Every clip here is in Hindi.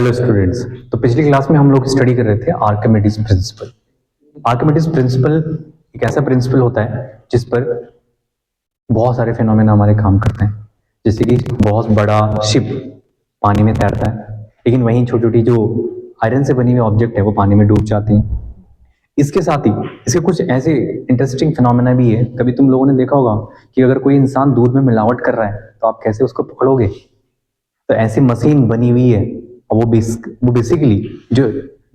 Hello students. तो पिछली क्लास में हम लोग स्टडी कर रहे थे आर्किमिडीज प्रिंसिपल। आर्किमिडीज प्रिंसिपल एक ऐसा प्रिंसिपल होता है जिस पर बहुत सारे फिनोमेना हमारे काम करते हैं। जैसे कि बहुत बड़ा शिप पानी में तैरता है, लेकिन वहीं छोटी छोटी जो आयरन से बनी हुई ऑब्जेक्ट है वो पानी में डूब जाती हैं। इसके साथ ही इसके कुछ ऐसे इंटरेस्टिंग फिनोमेना भी है। कभी तुम लोगों ने देखा होगा कि अगर कोई इंसान दूध में मिलावट कर रहा है तो आप कैसे उसको पकड़ोगे। तो ऐसी मशीन बनी हुई है और वो बेसिकली जो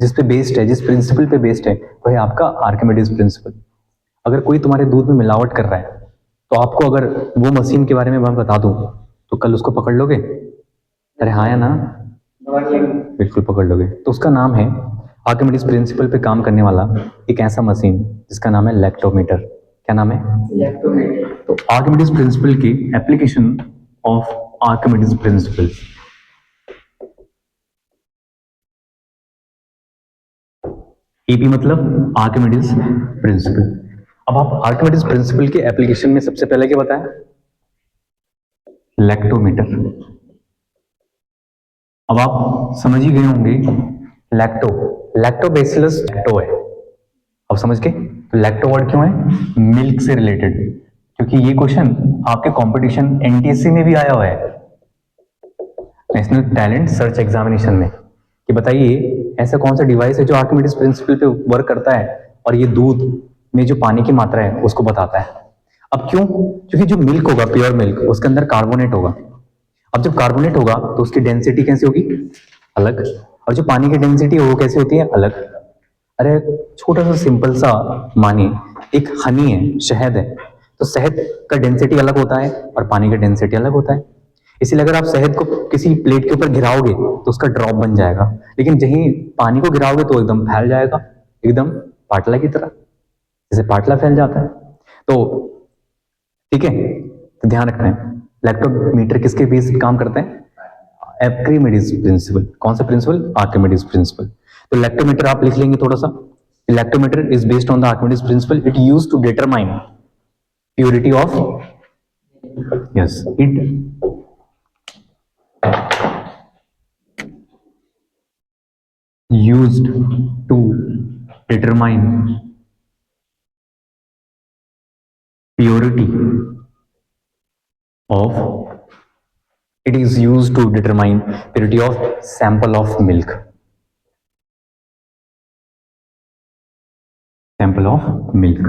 जिस पे बेस्ड है, जिस प्रिंसिपल पे बेस्ड है, वो है आपका आर्किमिडीज प्रिंसिपल। अगर कोई तुम्हारे दूध में मिलावट कर रहा है तो आपको अगर वो मशीन के बारे में मैं बता दूं तो कल उसको पकड़ लोगे? अरे हाँ या ना? बिल्कुल पकड़ लोगे। तो उसका नाम है आर्किमिडीज प्रिंसिपल पे काम करने वाला एक ऐसा मशीन जिसका नाम है लैक्टोमीटर। क्या नाम है? लैक्टोमीटर। तो आर्किमिडीज प्रिंसिपल की application of Archimedes principal. EP मतलब आर्किमिडीज प्रिंसिपल। अब आप आर्किमिडीज प्रिंसिपल के एप्लीकेशन में सबसे पहले क्या बताएं? लैक्टोमीटर। अब आप समझ ही गए होंगे लैक्टो, लैक्टोबैसिलस लैक्टो है। अब समझ गए? तो लैक्टो वर्ड क्यों है? मिल्क से रिलेटेड। क्योंकि ये क्वेश्चन आपके कंपटीशन एनटीएससी में भी आया हुआ है, नेशनल टैलेंट सर्च एग्जामिनेशन में, कि बताइए ऐसा कौन सा डिवाइस है जो आर्किमिडीज प्रिंसिपल पे वर्क करता है और ये दूध में जो पानी की मात्रा है उसको बताता है। अब क्यों? क्योंकि जो मिल्क होगा, प्योर मिल्क, उसके अंदर कार्बोनेट होगा। अब जब कार्बोनेट होगा तो उसकी डेंसिटी कैसी होगी? अलग। और जो पानी की डेंसिटी है वो कैसी होती है? अलग। अरे छोटा सा सिंपल सा मानिए एक हनी है, शहद है, तो शहद का डेंसिटी अलग होता है और पानी का डेंसिटी अलग होता है। इसीलिए अगर आप शहद को किसी प्लेट के ऊपर गिराओगे तो उसका ड्रॉप बन जाएगा, लेकिन जहीं पानी को गिराओगे तो एकदम फैल जाएगा, एकदम पाटला की तरह, जैसे पाटला फैल जाता है। तो ठीक है, तो ध्यान रखना है लैक्टोमीटर किसके बेस काम करते हैं? Archimedes principle. कौन सा प्रिंसिपल? Archimedes principle. तो लैक्टोमीटर आप लिख लेंगे थोड़ा सा। Lactometer is based on the Archimedes principle. It used to determine purity of, yes, it used to determine purity of, it is used to determine purity of sample of milk, sample of milk।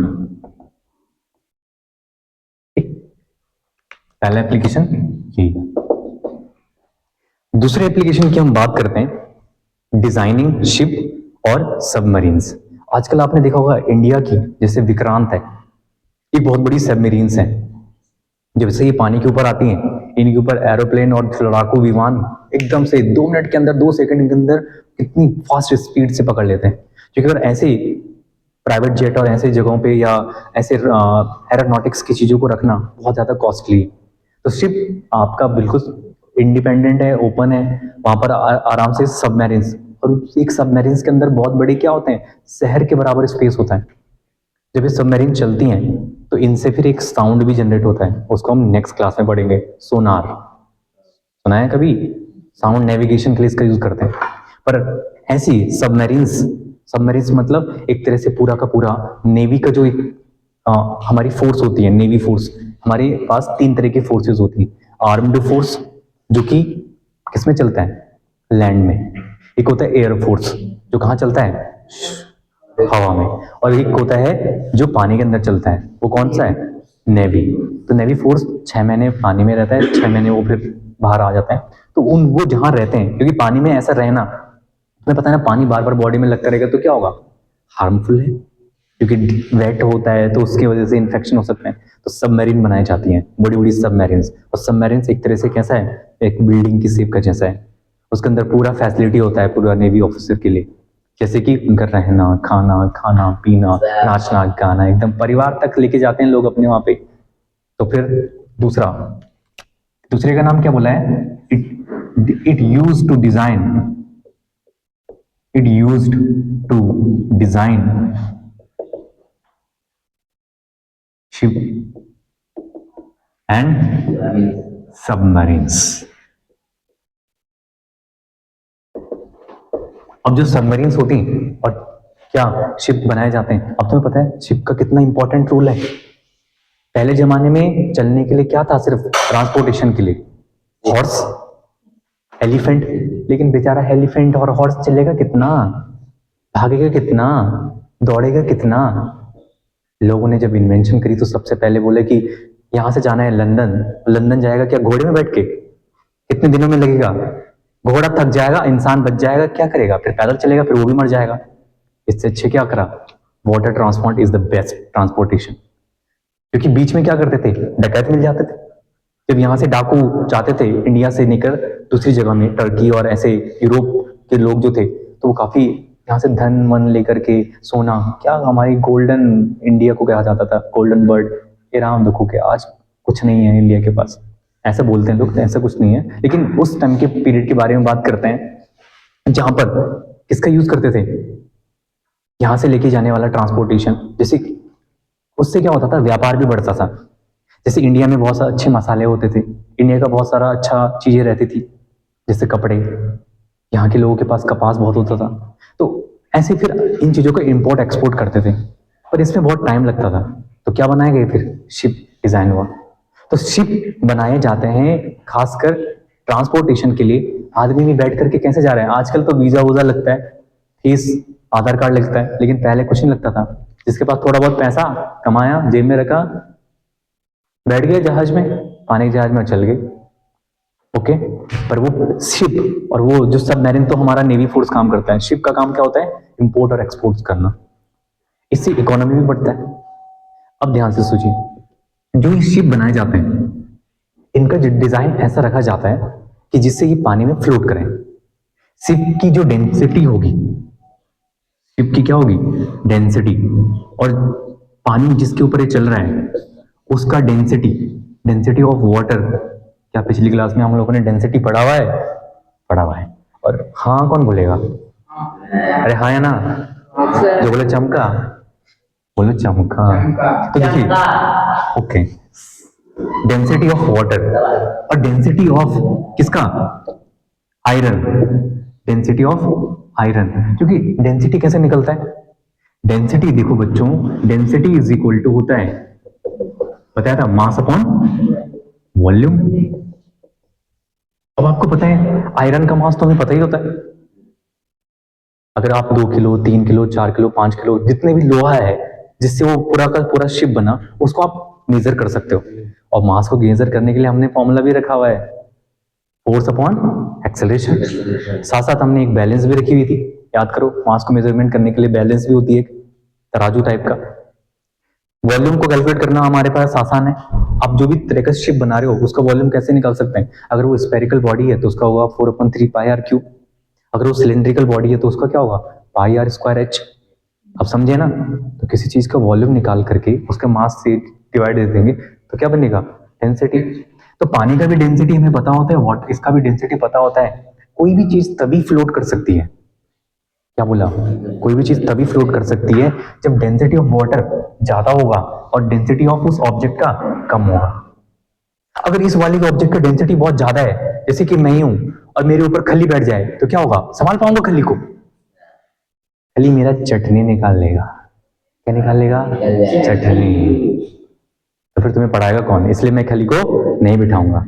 पहला एप्लीकेशन यही। दूसरे एप्लीकेशन की हम बात करते हैं डिजाइनिंग शिप और सबमरीन्स। आजकल आपने देखा होगा इंडिया की जैसे विक्रांत है, ये बहुत बड़ी सबमरीन्स हैं। जब से ये पानी के ऊपर आती हैं, इनके ऊपर एरोप्लेन और लड़ाकू विमान एकदम से 2 मिनट के अंदर, 2 सेकंड के अंदर कितनी फास्ट स्पीड से पकड़ लेते हैं। क्योंकि अगर ऐसे प्राइवेट जेट और ऐसे जगहों पे या ऐसे एरोनॉटिक्स की चीजों को रखना बहुत ज्यादा कॉस्टली है। तो शिप आपका बिल्कुल इंडिपेंडेंट है, ओपन है, वहां पर आराम से सबमरीन्स, और एक सबमरीन्स के अंदर बहुत बड़े क्या होते हैं, शहर के बराबर स्पेस होता है। जब ये सबमरीन चलती हैं तो इनसे फिर एक साउंड भी जनरेट होता है, उसको हम नेक्स्ट क्लास में पढ़ेंगे। सोनार सुना है कभी? साउंड नेविगेशन के लिए इसका यूज करते हैं। पर ऐसी सबमरीन्स, सबमरीन्स मतलब एक तरह से पूरा का पूरा नेवी का जो एक हमारी फोर्स होती है, नेवी फोर्स। हमारे पास 3 तरह की फोर्सेस होती हैं। आर्म्ड फोर्स जो कि किसमें चलता है? लैंड में। एक होता है एयर फोर्स जो कहाँ चलता है? हवा में। और एक होता है जो पानी के अंदर चलता है, वो कौन सा है? नेवी। तो नेवी फोर्स 6 महीने पानी में रहता है, 6 महीने वो फिर बाहर आ जाता है। तो उन वो जहां रहते हैं, क्योंकि पानी में ऐसा रहना, तुम्हें पता है ना, पानी बार बार बॉडी में लगता रहेगा तो क्या होगा? हार्मफुल है, क्योंकि वेट होता है तो उसकी वजह से इन्फेक्शन हो सकते हैं। तो सबमरीन बनाई जाती हैं, बड़ी बड़ी सबमरीन्स। और सबमरीन्स एक तरह से कैसा है, एक बिल्डिंग की शेप का जैसा है। उसके अंदर पूरा फैसिलिटी होता है पूरा नेवी ऑफिसर के लिए, जैसे कि उनका रहना, खाना, खाना पीना, नाचना गाना, एकदम परिवार तक लेके जाते हैं लोग अपने वहां पे। तो फिर दूसरा, दूसरे का नाम क्या बोला है? It use to design, it used to design ship and submarines. अब जो सबमरीन्स होती हैं और क्या शिप बनाए जाते हैं, अब तुम्हें पता है शिप का कितना इंपॉर्टेंट रोल है। पहले जमाने में चलने के लिए क्या था, सिर्फ ट्रांसपोर्टेशन के लिए हॉर्स, एलिफेंट। लेकिन बेचारा एलिफेंट और हॉर्स चलेगा कितना, भागेगा कितना, दौड़ेगा कितना। लोगों ने जब इन्वेंशन करी तो सबसे पहले बोले कि यहां से जाना है लंदन, लंदन जाएगा क्या घोड़े में बैठ के, कितने दिनों में लगेगा, घोड़ा थक जाएगा, इंसान बच जाएगा, क्या करेगा, फिर पैदल चलेगा, फिर वो भी मर जाएगा। इससे अच्छे क्या करा, water transport is the best transportation. क्योंकि बीच में क्या करते थे, डकैत मिल जाते थे। जब यहाँ से डाकू जाते थे इंडिया से निकल दूसरी जगह में, टर्की और ऐसे यूरोप के लोग जो थे, तो वो काफी यहाँ से धन वन लेकर के, सोना, क्या हमारी गोल्डन इंडिया को कहा जाता था, गोल्डन बर्ड, ये राम दुखो के आज कुछ नहीं है इंडिया के पास, ऐसा बोलते हैं लोग, ऐसा कुछ नहीं है। लेकिन उस टाइम के पीरियड के बारे में बात करते हैं जहां पर किसका यूज करते थे, यहां से लेके जाने वाला ट्रांसपोर्टेशन। जैसे उससे क्या होता था, व्यापार भी बढ़ता था। जैसे इंडिया में बहुत सारे अच्छे मसाले होते थे, इंडिया का बहुत सारा अच्छा चीजें रहती थी, जैसे कपड़े, यहाँ के लोगों के पास कपास बहुत होता था, तो ऐसे फिर इन चीजों को इंपोर्ट एक्सपोर्ट करते थे, पर इसमें बहुत टाइम लगता था। तो क्या बनाए गए, फिर शिप डिजाइन हुआ। तो शिप बनाए जाते हैं खासकर ट्रांसपोर्टेशन के लिए। आदमी भी बैठ करके कैसे जा रहे हैं, आजकल तो वीजा वूजा लगता है, फीस, आधार कार्ड लगता है, लेकिन पहले कुछ नहीं लगता था। जिसके पास थोड़ा बहुत पैसा कमाया, जेब में रखा, बैठ गए जहाज में, पानी के जहाज में चल गए। ओके, पर वो शिप और वो जो सबमरीन, तो हमारा नेवी फोर्स काम करता है। शिप का काम क्या होता है, इंपोर्ट और एक्सपोर्ट करना, इससे इकोनॉमी भी बढ़ता है। अब ध्यान से सोचिए, जो ये शिप बनाए जाते हैं, इनका डिजाइन ऐसा रखा जाता है कि जिससे ये पानी में फ्लोट करें। शिप की जो डेंसिटी होगी, शिप की क्या होगी, डेंसिटी, और पानी जिसके ऊपर ये चल रहा है उसका डेंसिटी, डेंसिटी ऑफ वाटर। क्या पिछली क्लास में हम लोगों ने डेंसिटी पढ़ा हुआ है, पढ़ा हुआ है। और हाँ कौन बोलेगा, अरे हाँ या ना, जो बोले चमका, बोलो चमका। तो देखिए, ओके, डेंसिटी ऑफ वाटर और डेंसिटी ऑफ किसका, आयरन, डेंसिटी ऑफ आयरन। क्योंकि डेंसिटी कैसे निकलता है, डेंसिटी देखो बच्चों, डेंसिटी इज इक्वल टू होता है, बताया था, मास अपॉन वॉल्यूम। अब आपको पता है आयरन का मास तो हमें पता ही होता है। अगर आप 2 किलो 3 किलो 4 किलो 5 किलो जितने भी लोहा है जिससे वो पूरा का पूरा शिप बना, उसको आप मेजर कर सकते हो। और मास को मेजर करने के लिए हमने फॉर्मूला भी रखा हुआ है, फोर्स अपॉन एक्सेलरेशन। साथ साथ हमने एक बैलेंस भी रखी हुई थी, याद करो, मास को मेजरमेंट करने के लिए बैलेंस भी होती है, एक तराजू टाइप का। वॉल्यूम को कैलकुलेट करना हमारे पास आसान है। आप जो भी तरह का शिप बना रहे हो उसका वॉल्यूम कैसे निकाल सकते हैं, अगर वो स्फेरिकल बॉडी है तो उसका होगा 4/3 पाई आर क्यूब, अगर वो सिलेंड्रिकल बॉडी है तो उसका क्या होगा, पाई आर स्क्वायर एच। अब समझे ना, तो किसी चीज का वॉल्यूम निकाल करके उसका मास से डिवाइड दे देंगे तो क्या बनेगा, डेंसिटी। तो पानी का भी डेंसिटी हमें पता होता है, वाटर इसका भी डेंसिटी पता होता है। कोई भी चीज तभी फ्लोट कर सकती है, क्या बोला, कोई भी चीज तभी फ्लोट कर सकती है जब डेंसिटी ऑफ वाटर ज्यादा होगा और डेंसिटी ऑफ उस ऑब्जेक्ट का कम होगा। अगर इस वाले के ऑब्जेक्ट का डेंसिटी बहुत ज्यादा है, जैसे कि मैं ही हूं और मेरे ऊपर खली बैठ जाए, तो क्या होगा, संभाल पाऊंगा खली को, खली मेरा चटनी निकाल लेगा। क्या निकाल लेगा, चटनी। तो फिर तुम्हें पढ़ाएगा कौन, इसलिए मैं खली को नहीं बिठाऊंगा,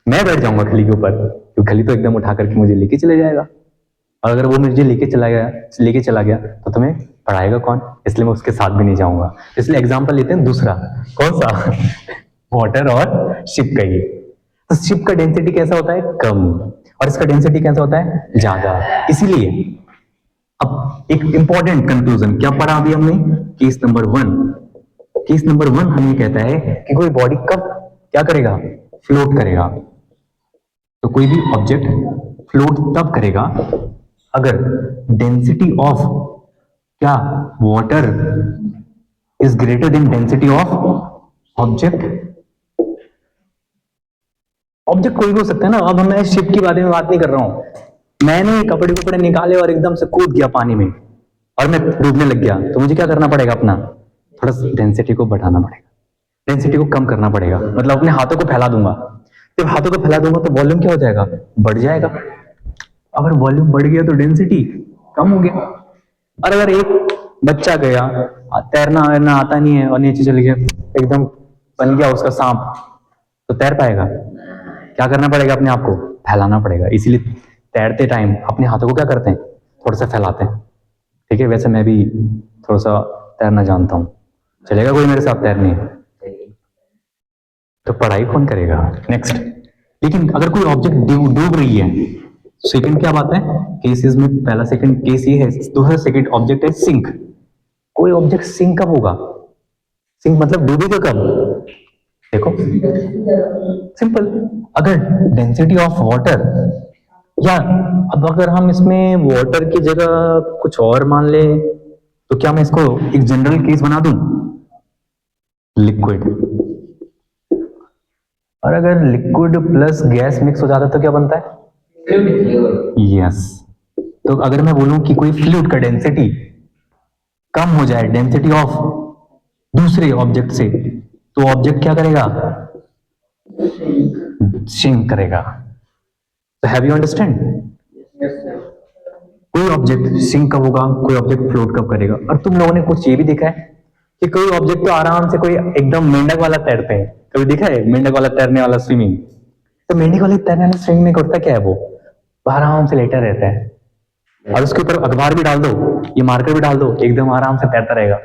मैं बैठ जाऊंगा खली के ऊपर, क्योंकि खली तो एकदम उठा करके मुझे लेके चले जाएगा। और अगर वो मुझे लेके चला गया तो तुम्हें पढ़ाएगा कौन, इसलिए मैं उसके साथ भी नहीं जाऊंगा। इसलिए एग्जांपल लेते हैं दूसरा, कौन सा, वाटर और शिप का। ये तो शिप का डेंसिटी कैसा होता है, कम, और इसका डेंसिटी कैसा होता है, ज्यादा। इसीलिए अब एक इंपॉर्टेंट कंक्लूजन क्या पढ़ा अभी हमने, केस नंबर 1। केस नंबर 1 हमें कहता है कि कोई बॉडी कब क्या करेगा, फ्लोट करेगा। तो कोई भी ऑब्जेक्ट फ्लोट तब करेगा अगर डेंसिटी ऑफ क्या, water is greater than density of object. Object कोई भी हो सकता है ना। अब मैं शिप के बारे में बात नहीं कर रहा हूं, मैंने कपड़े निकाले और एकदम से कूद गया पानी में और मैं डूबने लग गया, तो मुझे क्या करना पड़ेगा, अपना थोड़ा डेंसिटी को बढ़ाना पड़ेगा, डेंसिटी को कम करना पड़ेगा। मतलब अपने हाथों को फैला दूंगा, जब हाथों को फैला दूंगा तो वॉल्यूम क्या हो जाएगा, बढ़ जाएगा। अगर वॉल्यूम बढ़ गया तो डेंसिटी कम हो गया। और अगर एक बच्चा गया, तैरना वैरना आता नहीं है और नीचे चल गया, एकदम बन गया उसका सांप, तो तैर पाएगा? क्या करना पड़ेगा? अपने आप को फैलाना पड़ेगा। इसीलिए तैरते टाइम अपने हाथों को क्या करते हैं? थोड़ा सा फैलाते हैं। ठीक है, वैसे मैं भी थोड़ा सा तैरना जानता हूँ, चलेगा कोई मेरे साथ तैरने? तो पढ़ाई कौन करेगा? नेक्स्ट। लेकिन अगर कोई ऑब्जेक्ट डूब रही है, सेकंड क्या बात है? केसेस में पहला सेकंड केस ये है, दूसरा सेकंड ऑब्जेक्ट है सिंक। कोई ऑब्जेक्ट सिंक कब होगा? सिंक मतलब डूबेगा कब? देखो, सिंपल। अगर डेंसिटी ऑफ वाटर, या अब अगर हम इसमें वाटर की जगह कुछ और मान ले, तो क्या मैं इसको एक जनरल केस बना दूं? लिक्विड। और अगर लिक्विड प्लस गैस मिक्स हो जाता है तो क्या बनता है? यस। तो अगर मैं बोलूं कि कोई फ्लूइड का डेंसिटी कम हो जाए डेंसिटी ऑफ दूसरे ऑब्जेक्ट से, तो ऑब्जेक्ट क्या करेगा? सिंक करेगा। तो हैव यू अंडरस्टैंड? कोई ऑब्जेक्ट सिंक कब होगा, कोई ऑब्जेक्ट फ्लोट कब करेगा। और तुम लोगों ने कुछ ये भी देखा है कि कोई ऑब्जेक्ट तो आराम से, कोई एकदम मेंढक वाला तैरते हैं। कभी देखा है मेंढक वाला तैरने वाला स्विमिंग? तो मेंढक वाले तैरने वाले स्विमिंग में करता क्या है? वो आराम से लेटा रहता है, और उसके ऊपर अखबार भी डाल दो, ये मार्कर भी डाल दो, एकदम आराम से तैरता रहेगा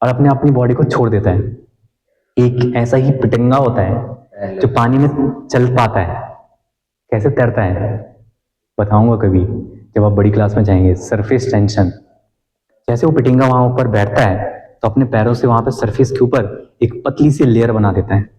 और अपने अपनी बॉडी को छोड़ देता है। एक ऐसा ही पिटंगा होता है जो पानी में चल पाता है। कैसे तैरता है बताऊंगा कभी, जब आप बड़ी क्लास में जाएंगे। Surface tension. जैसे वो पिटंगा वहां ऊपर बैठता है, तो अपने पैरों से वहां पे सरफेस के ऊपर एक पतली सी लेयर बना देता है,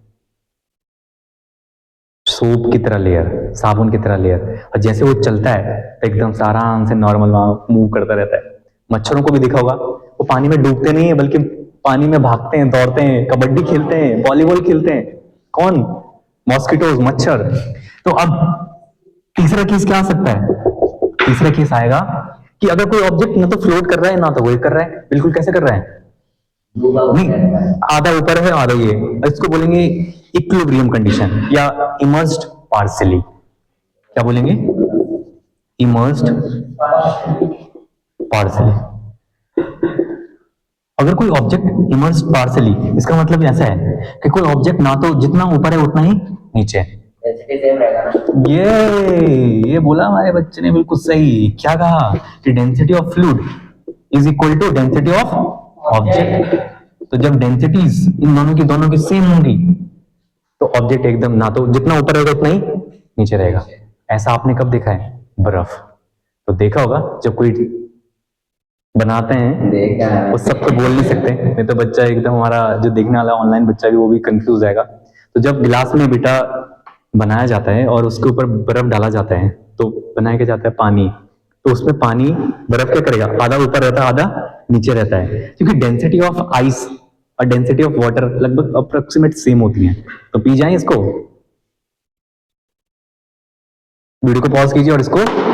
सोप की तरह लेयर, साबुन की तरह लेयर। और जैसे वो चलता है तो एकदम से आराम से नॉर्मल वहां मूव करता रहता है। मच्छरों को भी देखा होगा, वो पानी में डूबते नहीं है, बल्कि पानी में भागते हैं, दौड़ते हैं, कबड्डी खेलते हैं, वॉलीबॉल खेलते हैं। कौन? मॉस्किटोज, मच्छर। तो अब तीसरा केस क्या आ सकता है? तीसरा केस आएगा कि अगर कोई ऑब्जेक्ट ना तो फ्लोट कर रहा है ना तो वो कर रहा है, बिल्कुल कैसे कर रहा है? नहीं, आधा ऊपर है आधा ये, इसको बोलेंगे इक्विलिब्रियम कंडीशन या इमर्स्ड पार्शियली। क्या बोलेंगे? Immersed partially. अगर कोई ऑब्जेक्ट इमर्स्ड पार्शियली, इसका मतलब ऐसा है कि कोई ऑब्जेक्ट ना तो जितना ऊपर है उतना ही नीचे है। ये बोला हमारे बच्चे ने बिल्कुल सही। क्या कहा? कि density of fluid is equal to density of object. तो जब डेंसिटीज इन दोनों की सेम होंगी, तो ऑब्जेक्ट एकदम ना तो जितना ऊपर रहेगा उतना ही नीचे रहेगा। ऐसा आपने कब देखा है? बर्फ। तो देखा होगा जब कोई बनाते हैं, वो सब तो बोल नहीं सकते, नहीं तो बच्चा एकदम, हमारा जो देखने वाला ऑनलाइन बच्चा भी, वो भी कंफ्यूज जाएगा। तो जब गिलास में बेटा बनाया जाता है और उसके ऊपर बर्फ डाला जाता है, तो बनाया क्या जाता है? पानी। तो उसमें पानी, बर्फ क्या करेगा? आधा ऊपर रहता है आधा नीचे रहता है, क्योंकि डेंसिटी ऑफ आइस और डेंसिटी ऑफ वाटर लगभग अप्रोक्सीमेट सेम होती है। तो पी जाए इसको, वीडियो को पॉज कीजिए और इसको